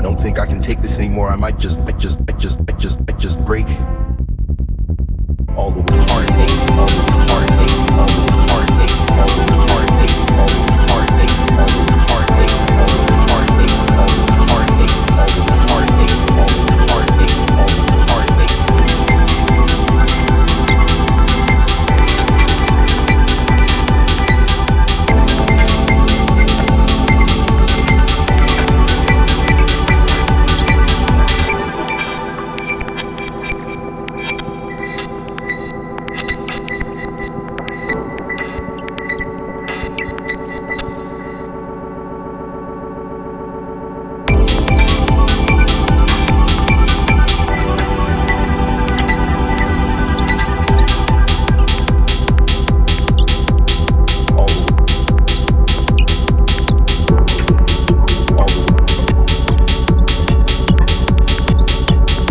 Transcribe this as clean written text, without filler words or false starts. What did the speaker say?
don't think I can take this anymore. I might just break. All the heartache, all the heartache, all the heartache, all the heartache, all the